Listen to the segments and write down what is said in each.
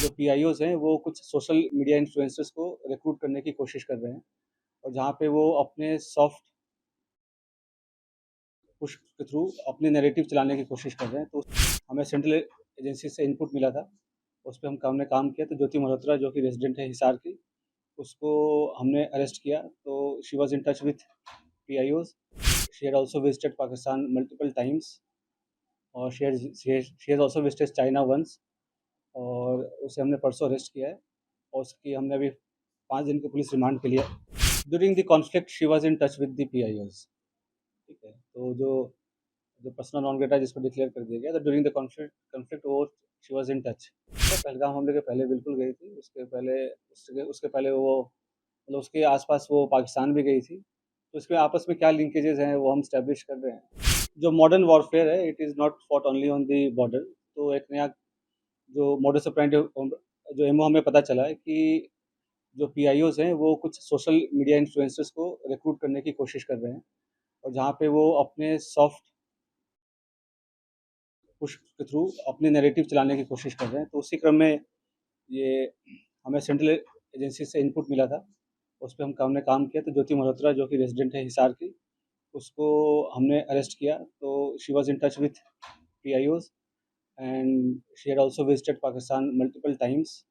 जो पीआईओज़ हैं वो कुछ सोशल मीडिया इन्फ्लुएंसर्स को रिक्रूट करने की कोशिश कर रहे हैं और जहाँ पे वो अपने सॉफ्ट पुश के थ्रू अपने नैरेटिव चलाने की कोशिश कर रहे हैं। तो हमें सेंट्रल एजेंसी से इनपुट मिला था, उस पे हमने काम किया। तो ज्योति मल्होत्रा जो कि रेज़िडेंट है हिसार की, उसको हमने अरेस्ट किया। तो she was in touch with PIOs. She had also visited Pakistan multiple times और she has also visited China once और उसे हमने परसों अरेस्ट किया है और उसकी हमने अभी 5 दिन की पुलिस रिमांड पे लिया। During the conflict she was in touch with the PIOs. ठीक है? तो जो जो पर्सनल नॉन ग्रेटा जिसको डिक्लेयर कर दिया गया, तो ड्यूरिंग द कॉन्फ्लिक्ट कॉन्फ्लिक्ट वो शी वाज़ इन टच। तो पहलगाम हमले के पहले बिल्कुल गई थी। उसके पहले वो मतलब उसके आस-पास वो पाकिस्तान भी गई थी। तो इसमें आपस में क्या लिंकेजेज़ हैं वो हम एस्टेब्लिश कर रहे हैं। जो मॉडर्न वॉरफेयर है, it is not fought only on the border. तो एक नया जो मोडस ऑपरेंडी जो एमओ हमें पता चला है कि जो पीआईओज़ हैं वो कुछ सोशल मीडिया इन्फ्लुएंसर्स को रिक्रूट करने की कोशिश कर रहे हैं और जहाँ पे वो अपने सॉफ्ट पुश के थ्रू अपने नैरेटिव चलाने की कोशिश कर रहे हैं। तो उसी क्रम में ये हमें सेंट्रल एजेंसी से इनपुट मिला था, उस पे हमने काम किया। तो ज्योति मल्होत्रा जो कि रेज़िडेंट है हिसार की, उसको हमने अरेस्ट किया। तो she was in touch with PIOs and she had also visited Pakistan multiple times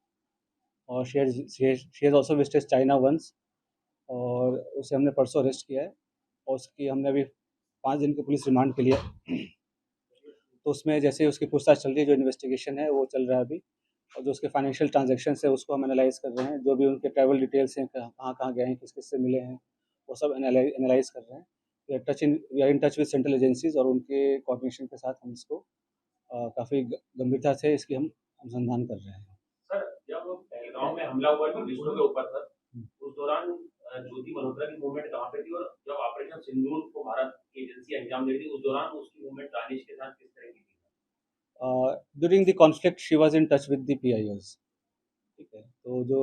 और she has also visited China once और उसे हमने परसों अरेस्ट किया है और उसकी हमने अभी 5 दिन की पुलिस रिमांड पे लिया। तो उसमें जैसे उसकी पूछताछ चल रही है, जो इन्वेस्टिगेशन है वो चल रहा है अभी और जो उसके फाइनेंशियल ट्रांज़ैक्शंस है उसको हम एनालाइज़ कर रहे हैं। जो भी उनके ट्रैवल डिटेल्स हैं, कहाँ-कहाँ गए हैं, किस-किस से मिले हैं, वो सब एनालाइज़ कर रहे हैं। We are in touch with central agencies और उनके कोऑर्डिनेशन के साथ हम इसको काफ़ी गंभीरता से इसकी हम अनुसंधान कर रहे हैं। सर, जब पहलगाम में हमला हुआ टूरिस्टों के ऊपर सर, उस दौरान ज्योति मल्होत्रा की मूवमेंट कहाँ पे थी और जब ऑपरेशन सिंदूर को भारत की एजेंसी अंजाम दे रही थी, उस दौरान उसकी मूवमेंट दानिश के साथ किस तरह की थी? During the conflict she was in touch with the PIOs. ठीक है? तो जो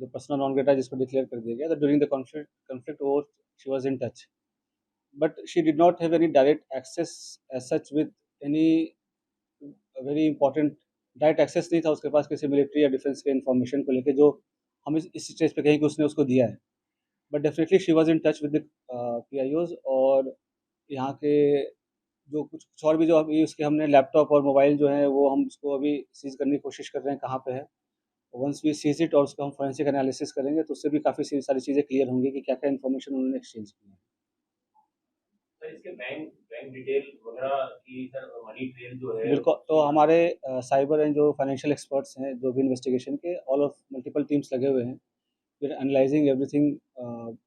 जो पर्सनल नॉन ग्रेटा जिसको डिक्लेयर कर दिया गया, तो ड्यूरिंग द कॉन्फ्लिक्ट वो she was in touch. But she did not have any direct access as such with any very important direct access नहीं था उसके पास किसी मिलिट्री या डिफेंस के इन्फॉर्मेशन को लेके, जो हम इस स्टेज पे कहें कि उसने उसको दिया है। But definitely she was in touch with the PIOs और यहाँ के जो कुछ और भी जो अभी उसके हमने लैपटॉप और मोबाइल जो है वो हम उसको अभी सीज़ करने की कोशिश कर रहे हैं कहाँ पे है। वंस वी सीज़ इट और उसका हम फोरेंसिक एनालिसिस करेंगे तो उससे भी काफ़ी सारी चीज़ें क्लियर होंगी कि क्या-क्या इन्फॉर्मेशन उन्होंने एक्सचेंज की है। सर, इसके बैंक बैंक डिटेल वगैरह की सर मनी ट्रेल जो है बिल्कुल, तो उसकी हमारे साइबर एंड जो फाइनेंशियल एक्सपर्ट्स हैं, जो भी इन्वेस्टिगेशन के ऑल ऑफ मल्टीपल टीम्स लगे हुए हैं। वी आर एनालाइज़िंग एवरीथिंग,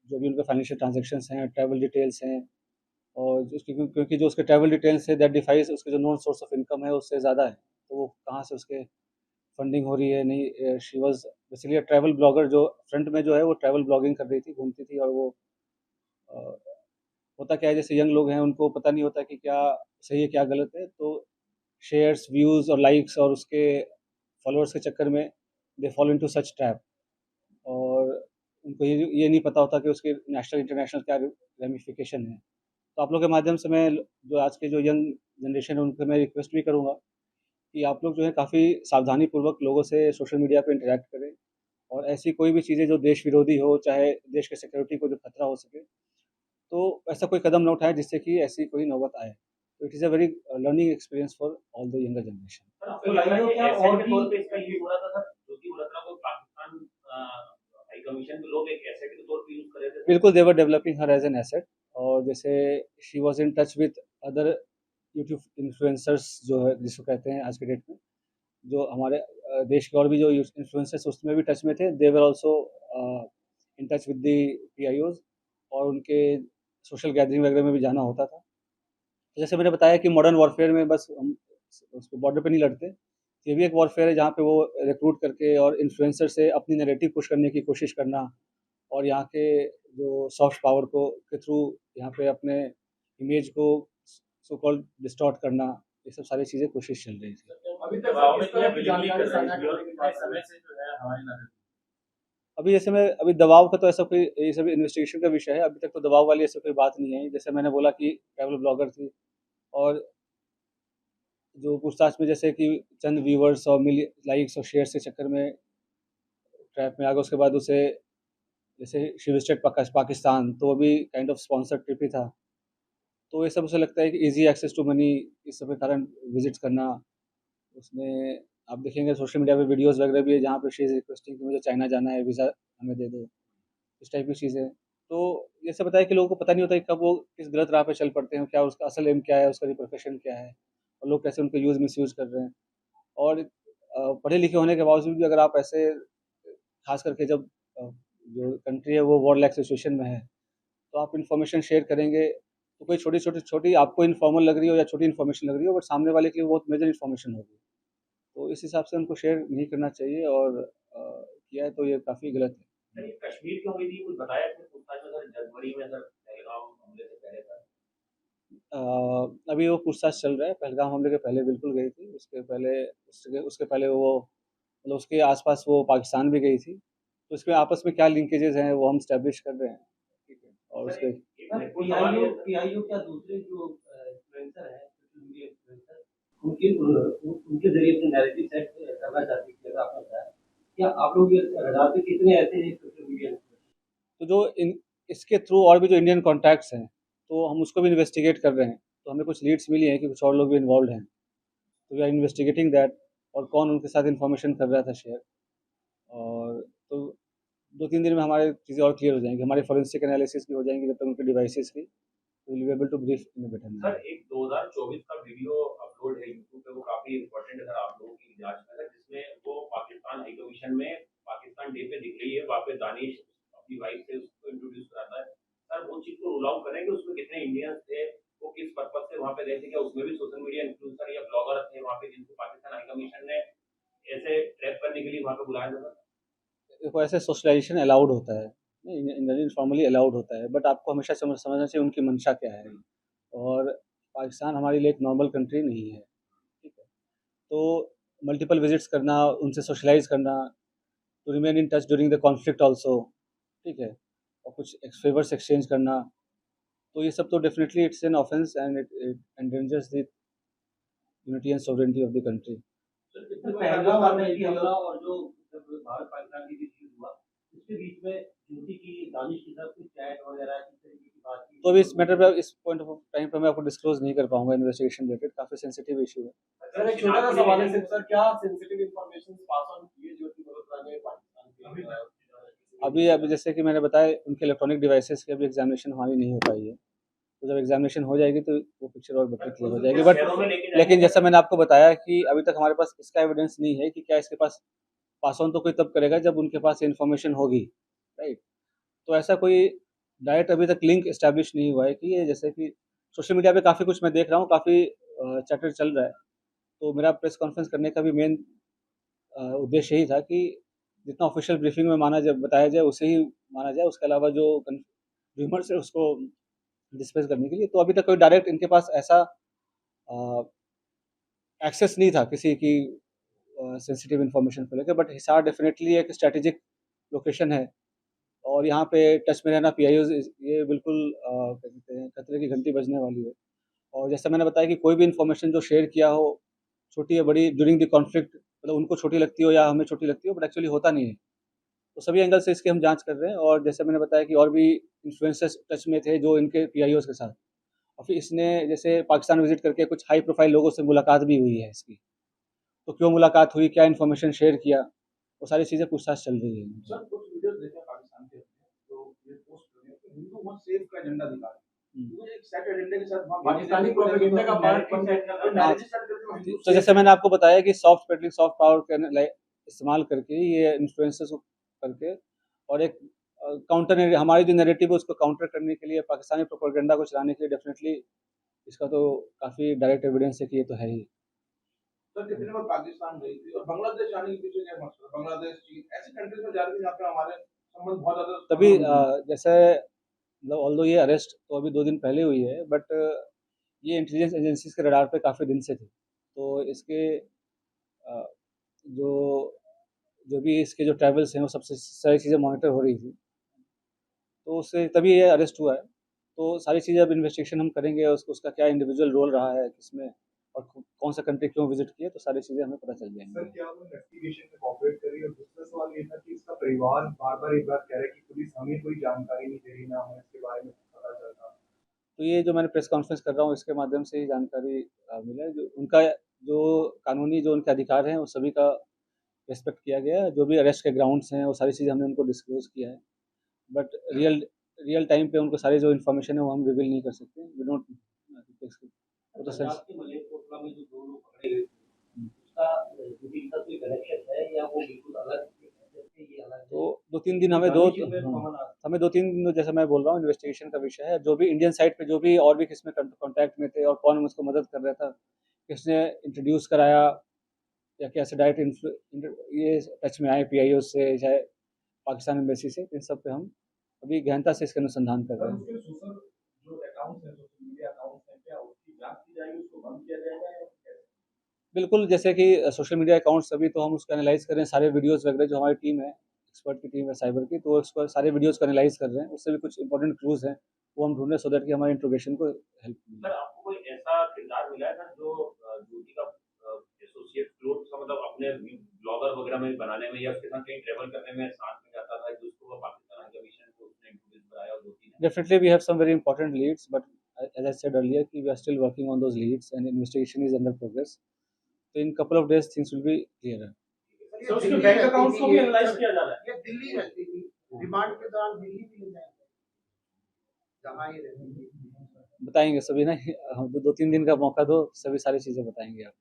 जो भी उनके फाइनेंशियल ट्रांज़ैक्शंस हैं, ट्रैवल डिटेल्स हैं और जो उसकी क्योंकि जो उसके ट्रैवल डिटेल्स है दैट डिफाइज़ उसके जो नोन सोर्स ऑफ इनकम है उससे ज़्यादा है। तो वो कहाँ से उसके फंडिंग हो रही है, नहीं she was basically a travel blogger, जो फ्रंट में जो है वो ट्रैवल ब्लॉगिंग कर रही थी, घूमती थी और वो अ, होता क्या है जैसे यंग लोग हैं उनको पता नहीं होता कि क्या सही है, क्या गलत है। तो शेयर्स, व्यूज़ और लाइक्स और उसके फॉलोअर्स के चक्कर में they fall into such trap और उनको ये नहीं पता होता कि उसके नेशनल इंटरनेशनल क्या रेमिफिकेशन है। तो आप लोग के माध्यम से मैं जो आज के जो यंग जनरेशन है उनसे मैं रिक्वेस्ट भी करूँगा कि आप लोग जो है काफ़ी सावधानीपूर्वक लोगों से सोशल मीडिया पे इंटरैक्ट करें और ऐसी कोई भी चीज़ें जो देश विरोधी हो, चाहे देश के सिक्योरिटी को जो खतरा हो सके, तो ऐसा कोई कदम ना उठाएँ जिससे कि ऐसी कोई नौबत आए। तो it is a very learning experience for all the younger generation. Sir, आपको लग रहा है कि एसेट के तौर पे इसका यूज़ हो रहा था सर? ज्योति मल्होत्रा को पाकिस्तान हाई कमीशन के लोग एक एसेट के तौर पे यूज़ कर रहे थे सर? बिल्कुल, they were developing her as an asset और जैसे she was in touch with other YouTube influencers जो है जिसको कहते हैं आज के डेट में, जो हमारे देश के और भी जो इन्फ्लुएंसर्स उसमें भी टच में थे, they were also in touch with the PIOs और उनके सोशल गैदरिंग वगैरह में भी जाना होता था। तो जैसे मैंने बताया कि मॉडर्न वॉरफेयर में बस हम उसपे बॉर्डर पे नहीं लड़ते। ये भी एक वॉरफेयर है जहाँ पे वो रिक्रूट करके और इन्फ्लुएंसर से अपनी नैरेटिव पुश करने की कोशिश करना और यहाँ के जो सॉफ्ट पावर को के थ्रू यहाँ पे अपने इमेज को सो कॉल्ड डिस्टॉर्ट करना, ये सब सारी चीज़ें कोशिश चल रही थी। अभी तक दबाव में किया विलिंगली कर रही थी और कितने समय से जो है हमारी नजर अभी जैसे मैं अभी दबाव का तो ऐसा कोई ये सब इन्वेस्टिगेशन का विषय है, अभी तक तो दबाव वाली ऐसी कोई बात नहीं है। जैसे मैंने बोला कि ट्रैवल ब्लॉगर थी और जो पूछताछ में जैसे कि चंद व्यूअर्स और लाइक्स और शेयर्स के चक्कर में ट्रैप में आ गया, उसके बाद उसे जैसे शी विजिटेड पाकिस्तान, तो वो भी काइंड ऑफ स्पॉन्सर्ड ट्रिप ही था। तो ये सब उसे लगता है कि ईज़ी एक्सेस टू मनी इस सब के कारण विज़िट्स करना। उसने आप देखेंगे सोशल मीडिया पे वीडियोज़ वगैरह भी है जहाँ पे शी इज़ रिक्वेस्टिंग कि मुझे चाइना जाना है, वीज़ा हमें दे दो, इस टाइप की चीज़ें। तो ये सब बताया कि लोगों को पता नहीं होता कि कब वो किस गलत राह पे चल पड़ते हैं, क्या उसका असल एम क्या है, उसका प्रोफेशन क्या है, और लोग कैसे उनका मिसयूज़ कर रहे हैं। और पढ़े लिखे होने के बावजूद भी अगर आप ऐसे ख़ास करके जब जो कंट्री है वो वॉर लाइक सिचुएशन में है, तो आप इन्फॉर्मेशन शेयर करेंगे, तो कोई छोटी आपको इन्फॉर्मल लग रही हो या छोटी इन्फॉर्मेशन लग रही हो, बट सामने वाले के लिए बहुत मेजर इन्फॉर्मेशन होगी। तो इस हिसाब से उनको शेयर नहीं करना चाहिए, और किया है तो ये काफ़ी गलत है। सर ये कश्मीर क्यों गई थी? कुछ बताया इसमें पूछताछ में? सर जनवरी में सर पहलगाम हमले से पहले सर। अ, अभी वो पूछताछ चल रहा है, पहलगाम हमले के पहले बिल्कुल गई थी, उसके पहले वो मतलब उसके आस-पास वो पाकिस्तान भी गई थी। तो इसमें आपस में क्या लिंकेजेज़ हैं वो हम एस्टेब्लिश कर रहे हैं, ठीक है? और सर उसके एक महत्वपूर्ण सवाल ये है सर। पीआईओ क्या दूसरे जो इन्फ्लुएंसर हैं, सोशल मीडिया इन्फ्लुएंसर, उनके ज़रिए अपने नैरेटिव सेट करना चाहती थी, अगर आपने बताया। क्या आप लोग ये रडार पे कितने ऐसे हैं सोशल मीडिया इन्फ्लुएंसर? तो जो इन इसके थ्रू और भी जो इंडियन कॉन्टैक्ट्स हैं, तो हम उसको भी इन्वेस्टिगेट कर रहे हैं। तो हमें कुछ लीड्स मिली हैं कि कुछ और लोग भी इन्वॉल्व्ड हैं। तो वी आर इन्वेस्टिगेटिंग दैट, और कौन उनके साथ इन्फॉर्मेशन कर रहा था शेयर। और तो 2-3 दिन में हमारी चीज़ें और क्लियर हो जाएँगी। हमारी फोरेंसिक एनालिसिस भी हो जाएँगी जब तक उनके डिवाइसेज़ की। तो will be able to brief in a better sir manner. एक 2024 का वीडियो अपलोड है यूट्यूब पे, वो काफी इम्पोर्टेंट है सर आप लोगों की जांच में, सर जिसमें वो पाकिस्तान हाई कमीशन में पाकिस्तान डे पे दिख रही है, वहाँ पे दानिश अपनी वाइफ से उसको इंट्रोड्यूस कराता है। सर वो चीज को रूल आउट करें कि उसमें कितने इंडियंस थे, वो किस पर्पज से वहाँ पे गए थे, क्या उसमें भी सोशल मीडिया इन्फ्लुएंसर या ब्लॉगर थे वहाँ पे जिनको पाकिस्तान हाई कमीशन ने ऐसे ट्रैप करने के लिए वहाँ पे बुलाया था सर? देखो, ऐसे सोशलाइज़ेशन अलाउड होता है, नहीं इनफॉर्मली अलाउड होता है, बट आपको हमेशा समझना चाहिए उनकी मंशा क्या है। और पाकिस्तान हमारे लिए एक नॉर्मल कंट्री नहीं है, ठीक है? तो मल्टीपल विज़िट्स करना, उनसे सोशलाइज़ करना, to remain in touch during the conflict also, ठीक है? और कुछ फेवर्स एक्सचेंज करना, तो ये सब तो definitely it's an offence, and it it endangers the unity and sovereignty of the country. Sir इससे पहलगाम आतंकी हमला और जो जब भारत पाकिस्तान के बीच युद्ध हुआ, उसके बीच में ज्योति की दानिश के साथ कुछ चैट वगैरह किस तरीके की बातचीत तो अभी इस मैटर पे, इस पॉइंट ऑफ टाइम पे मैं आपको डिस्क्लोज़ नहीं कर पाऊँगा, इन्वेस्टिगेशन रिलेटेड काफ़ी सेंसिटिव इश्यू है। सर एक छोटा सा सवाल है सर, क्या सेंसिटिव इंफॉर्मेशन पास ऑन किए ज्योति मल्होत्रा ने पाकिस्तान के अभी जैसे कि मैंने बताया, उनके इलेक्ट्रॉनिक डिवाइसेज़ की अभी एग्ज़ामिनेशन हमारी नहीं हो पाई है। तो जब एग्ज़ामिनेशन हो जाएगी तो वो पिक्चर और बेटर क्लियर हो जाएगी। शहरों में लेके बट जाएंगे लेकिन जैसा मैंने आपको बताया कि अभी तक हमारे पास इसका एविडेंस नहीं है कि क्या इसके पास पास ऑन तो कोई तब करेगा जब उनके पास इन्फॉर्मेशन होगी, राइट? तो ऐसा कोई डायरेक्ट अभी तक लिंक एस्टैब्लिश नहीं हुआ है कि ये, जैसे कि सोशल मीडिया पे काफ़ी कुछ मैं देख रहा हूँ, काफ़ी चैटर चल रहा है। तो मेरा प्रेस कॉन्फ्रेंस करने का भी मेन उद्देश्य यही था कि जितना ऑफ़िशियल ब्रीफिंग में बताया जाए उसे ही माना जाए, उसके अलावा जो र्यूमर्स है उसको डिस्पेस करने के लिए। तो अभी तक कोई डायरेक्ट इनके पास ऐसा अ, एक्सेस नहीं था किसी की सेंसिटिव इन्फॉर्मेशन को लेके, बट हिसार डेफ़िनेटली एक स्ट्रैटेजिक लोकेशन है, और यहाँ पे टच में रहना पीआईओज़ ये बिल्कुल क्या कहते हैं, खतरे की घंटी बजने वाली है। और जैसा मैंने बताया कि कोई भी इन्फॉर्मेशन जो शेयर किया हो, छोटी या बड़ी ड्यूरिंग द कॉन्फ्लिक्ट, मतलब उनको छोटी लगती हो या हमें छोटी लगती हो, बट एक्चुअली होता नहीं है। तो सभी एंगल से इसकी हम जाँच कर रहे हैं, और जैसे मैंने बताया कि और भी इन्फ्लुएंसर्स टच में थे जो इनके पीआईओज़ के साथ। और फिर इसने जैसे पाकिस्तान विज़िट करके कुछ हाई प्रोफ़ाइल लोगों से मुलाकात भी हुई है इसकी। तो क्यों मुलाकात हुई, क्या इन्फॉर्मेशन शेयर किया, वो सारी चीज़ें पूछताछ चल रही है। सर कुछ वीडियोस देखे पाकिस्तान के, तो ये पोस्ट कर रहे हैं कि हिंदू मत सेव का एजेंडा दिखा रहे हैं। तो एक सेट एजेंडे के साथ पाकिस्तानी प्रोपेगेंडा का पार्ट बन गया, नैरेटिव सेट करके हिंदू तो जैसे मैंने आपको बताया कि सॉफ्ट पावर का इस्तेमाल करके ये इन्फ्लुएंसर्स को करके, और एक काउंटर हमारी जो नैरेटिव है उसको काउंटर करने के लिए, पाकिस्तानी प्रोपेगेंडा को चलाने के लिए, डेफिनेटली इसका तो काफ़ी डायरेक्ट एविडेंस है कि ये तो है ही। सर कितने बार पाकिस्तान गई थी और बांग्लादेश जाने के पीछे क्या मकसद है? बांग्लादेश, चीन ऐसी कंट्रीज में जा रही थी जहाँ पे हमारे संबंध बहुत ज्यादा तभी जैसे मतलब ऑल्दो ये अरेस्ट तो अभी 2 दिन पहले हुई है, बट ये इंटेलिजेंस एजेंसीज़ के रडार पे काफ़ी दिन से थी। तो इसके अ, जो जो भी इसके जो ट्रैवल्स हैं वो सबसे सारी चीज़ें मॉनिटर हो रही थी। तो उससे तभी ये अरेस्ट हुआ है। तो सारी चीज़ें अब इन्वेस्टिगेशन हम करेंगे, उसका क्या इंडिविजुअल रोल रहा है किसमें, और कौन सा कंट्री क्यों विजिट किया, तो सारी चीज़ें हमें पता चल सर जाएंगी। क्या वो इन्वेस्टिगेशन में कोऑपरेट कर रही है? और दूसरा सवाल ये था कि इसका परिवार बार-बार एक बात कह रहा है कि पुलिस हमें कोई जानकारी नहीं दे रही, ना हमें इसके बारे में पता चलता। तो ये जो मैंने प्रेस कॉन्फ्रेंस कर रहा हूँ, इसके माध्यम से ही जानकारी मिला है। जो उनका जो कानूनी जो उनके अधिकार हैं, वो सभी का रिस्पेक्ट किया गया है। जो भी अरेस्ट के ग्राउंड्स हैं, वो सारी चीज़ें हमने उनको डिस्क्लोज़ किया है। बट रियल रियल टाइम पे उनको सारी जो इन्फॉर्मेशन है, वो हम रिवील नहीं कर सकते। वी डोंट वो तो पंजाब सेंस के मलेरकोटला में जो 2 लोग पकड़े गए थे, हुँ। उसका शूटिंग का कोई कनेक्शन है या वो बिल्कुल अलग है? जैसे ये अलग है। तो 2-3 दिन हमें 2 दानिश में कॉमन हाँ, हमें 2-3 दिन जैसे मैं बोल रहा हूँ, इन्वेस्टिगेशन का विषय है। जो भी इंडियन साइड पे जो भी और भी किसमें कॉन्टैक्ट में थे और कौन उसको मदद कर रहा था, किसने इंट्रोड्यूस कराया या कैसे डायरेक्ट ये टच में आए पीआईओ से, चाहे पाकिस्तान एम्बेसी से, इन सब पे हम अभी गहनता से इसका अनुसंधान कर रहे हैं। उसके सोशल जो अकाउंट्स हैं, सोशल मीडिया अकाउंट्स हैं, क्या उसकी जाँच की जाएगी, उसको बंद किया जाएगा या कैसे? बिल्कुल, जैसे कि सोशल मीडिया अकाउंट्स अभी तो हम उसको एनालाइज़ कर रहे हैं, सारे वीडियोज़ वगैरह जो हमारी टीम है, एक्सपर्ट की टीम है साइबर की, तो उसको सारे वीडियोज़ को एनालाइज़ कर रहे हैं। उससे भी कुछ इंपॉर्टेंट क्लूज़ हैं, वो हम ढूँढ रहे हैं सो दैट कि हमारे इंट्रोगेशन को हेल्प मिले। सर आपको कोई ऐसा किरदार मिला है सर जो ज्योति का एसोसिएट क्लोज सा मतलब अपने ब्लॉगर वगैरह में बनाने में या उसके साथ कहीं ट्रैवल करने में साथ में जाता था जिसको वो पाकिस्तान हाई कमीशन को उसने इंट्रोड्यूस कराया और ज्योति ने Definitely, we have some very important leads, but as I said earlier, कि we are still working on those leads and investigation is under progress. So in couple of days, things will be clearer. Sir उसके bank accounts को भी analyse किया जा रहा है। ये दिल्ली रहती थी, रिमांड के दौरान दिल्ली भी ले जाएंगे, जहाँ ये रहती थी। बताएंगे सभी ना, 2-3 दिन का मौका दो, सभी सारी चीज़ें बताएंगे आपको।